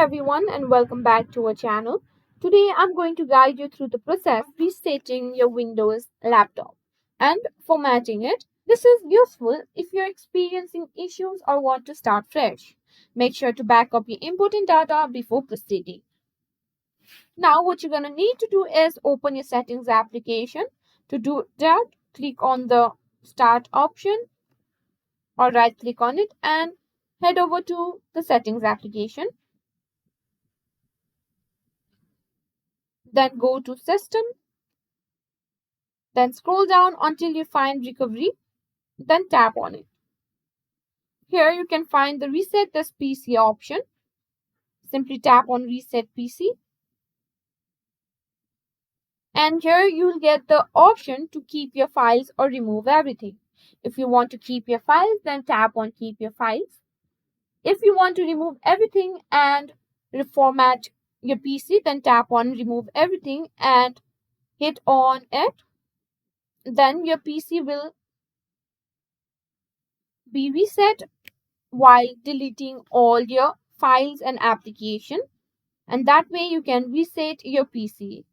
Everyone, and welcome back to our channel. Today I'm going to guide you through the process resetting your Windows laptop and formatting it. This is useful if you're experiencing issues or want to start fresh. Make sure to back up your important data before proceeding. Now what you're going to need to do is open your settings application. To do that, click on the start option or right click on it and head over to the settings application. Then go to system. Then scroll down until you find recovery, then tap on it. Here you can find the reset this PC option. Simply tap on reset PC. And here you'll get the option to keep your files or remove everything. If you want to keep your files, then tap on keep your files. If you want to remove everything and reformat your PC, then tap on remove everything and hit on it. Then your PC will be reset while deleting all your files and application, and that way you can reset your PC.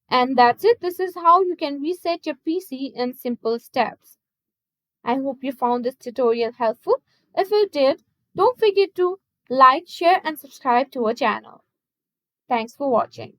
And that's it. This is how you can reset your PC in simple steps. I hope you found this tutorial helpful. If you did, don't forget to like, share and subscribe to our channel. Thanks for watching.